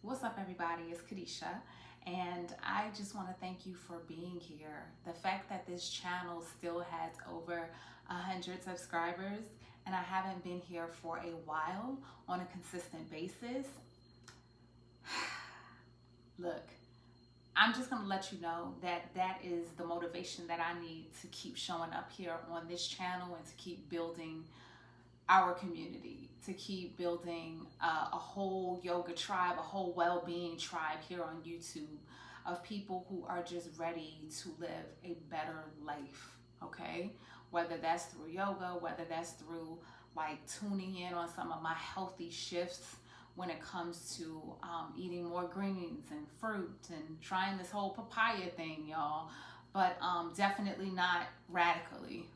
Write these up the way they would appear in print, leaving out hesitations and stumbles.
What's up, everybody? It's Kadisha, and I just want to thank you for being here. The fact that this channel still has over 100 subscribers and I haven't been here for a while on a consistent basis. Look, I'm just going to let you know that that is the motivation that I need to keep showing up here on this channel and to keep building our community, to keep building a whole yoga tribe, a whole well-being tribe here on YouTube of people who are just ready to live a better life, okay? Whether that's through yoga, whether that's through like tuning in on some of my healthy shifts when it comes to eating more greens and fruit and trying this whole papaya thing, y'all. But definitely not radically.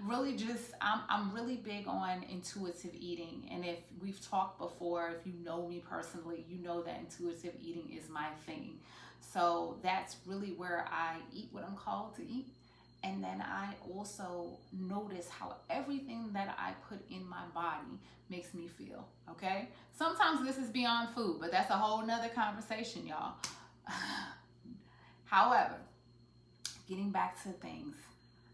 Really just, I'm really big on intuitive eating. And if we've talked before, if you know me personally, you know that intuitive eating is my thing. So that's really where I eat what I'm called to eat. And then I also notice how everything that I put in my body makes me feel, okay? Sometimes this is beyond food, but that's a whole nother conversation, y'all. However, getting back to things,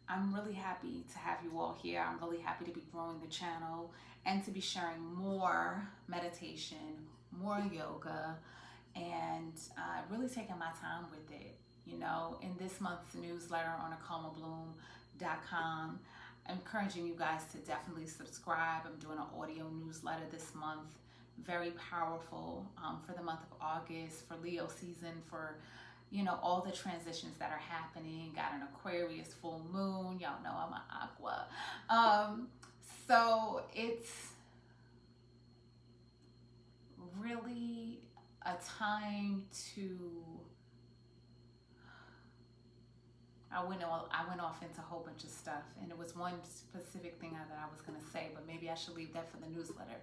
I'm really happy to have you all here. I'm really happy to be growing the channel and to be sharing more meditation, more yoga, and really taking my time with it. You know, in this month's newsletter on acomabloom.com, encouraging you guys to definitely subscribe. I'm doing an audio newsletter this month, very powerful for the month of August, for Leo season, for all the transitions that are happening. Got an Aquarius full moon. Y'all know I'm an Aqua. So it's really a time to, I went off into a whole bunch of stuff, and it was one specific thing that I was going to say, but maybe I should leave that for the newsletter.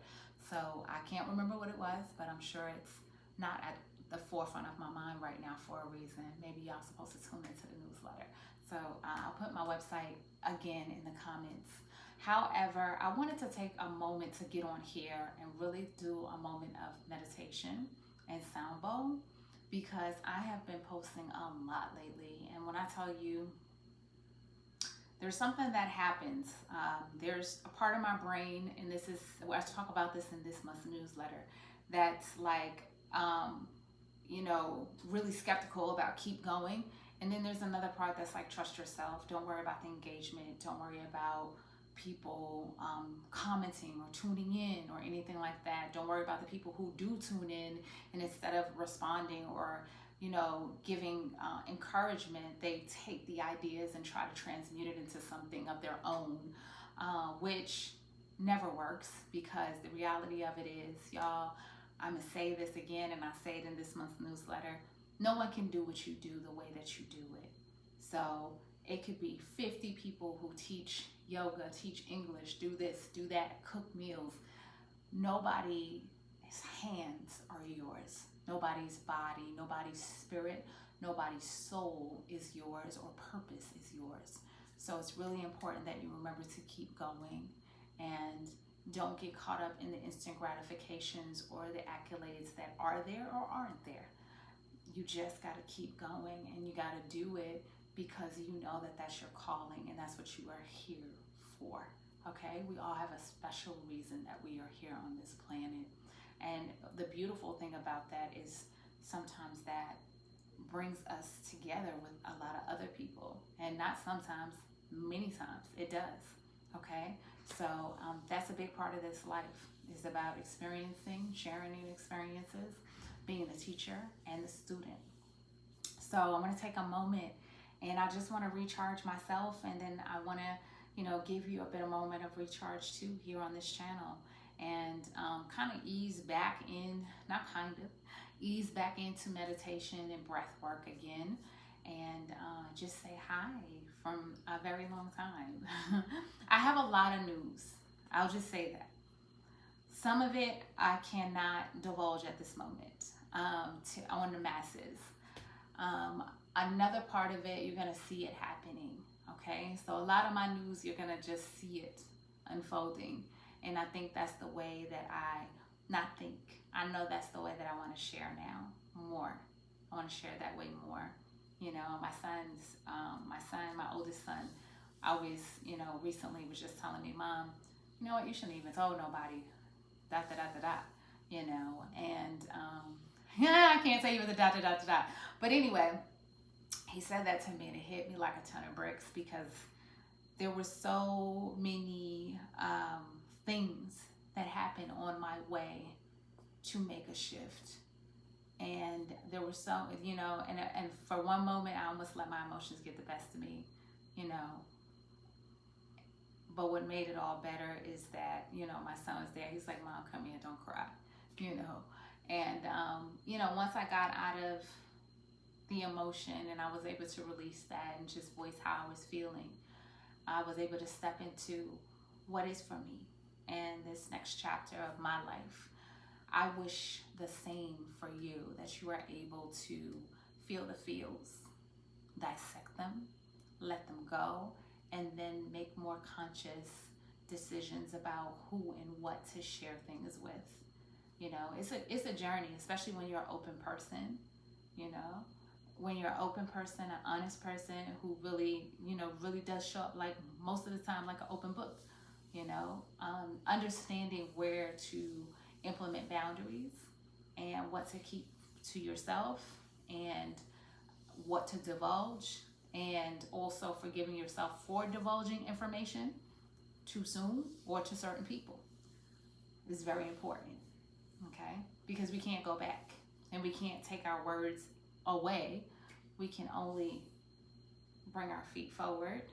So I can't remember what it was, but I'm sure it's not at the forefront of my mind right now for a reason. Maybe y'all supposed to tune into the newsletter. So I'll put my website again in the comments. However, I wanted to take a moment to get on here and really do a moment of meditation and sound bowl, because I have been posting a lot lately. And when I tell you, there's something that happens. There's a part of my brain, and this is, I talk about this in this month's newsletter, that's like, really skeptical about keep going. And then there's another part that's like, trust yourself. Don't worry about the engagement. Don't worry about people commenting or tuning in or anything like that. Don't worry about the people who do tune in, and instead of responding or giving encouragement, they take the ideas and try to transmute it into something of their own, which never works, because the reality of it is, y'all, I'm gonna say this again, and I say it in this month's newsletter, no one can do what you do the way that you do it. So it could be 50 people who teach yoga, teach English, do this, do that, cook meals. Nobody's hands are yours. Nobody's body, nobody's spirit, nobody's soul is yours, or purpose is yours. So it's really important that you remember to keep going and don't get caught up in the instant gratifications or the accolades that are there or aren't there. You just got to keep going, and you got to do it because you know that that's your calling and that's what you are here for, okay? We all have a special reason that we are here on this planet. And the beautiful thing about that is sometimes that brings us together with a lot of other people. And not sometimes, many times it does, okay? So that's a big part of this life, is about experiencing, sharing new experiences, being the teacher and the student. So I'm going to take a moment, and I just want to recharge myself, and then I want to, give you a bit of moment of recharge too here on this channel, and kind of ease back into meditation and breath work again, and just say hi from a very long time. I have a lot of news. I'll just say that. Some of it I cannot divulge at this moment on the masses. Another part of it, you're going to see it happening, okay? So a lot of my news, you're going to just see it unfolding. And I think that's the way that I not think. I know that's the way that I want to share now more. I want to share that way more. You know, my oldest son, always, you know, recently was just telling me, Mom, you know what, you shouldn't even tell nobody, da da da da da, you know, and yeah, I can't tell you what the da da da da da. But anyway, he said that to me and it hit me like a ton of bricks because there were so many things that happened on my way to make a shift. And there were so, you know, and for one moment I almost let my emotions get the best of me, you know. But what made it all better is that, you know, my son was there. He's like, Mom, come here, don't cry, you know. And, you know, once I got out of the emotion and I was able to release that and just voice how I was feeling, I was able to step into what is for me and this next chapter of my life. I wish the same for you, that you are able to feel the feels, dissect them, let them go, and then make more conscious decisions about who and what to share things with. You know, it's a journey, especially when you're an open person, you know. When you're an open person, an honest person who really, you know, really does show up like most of the time like an open book, you know, understanding where to implement boundaries and what to keep to yourself and what to divulge, and also forgiving yourself for divulging information too soon or to certain people is very important, okay? Because we can't go back and we can't take our words away. We can only bring our feet forward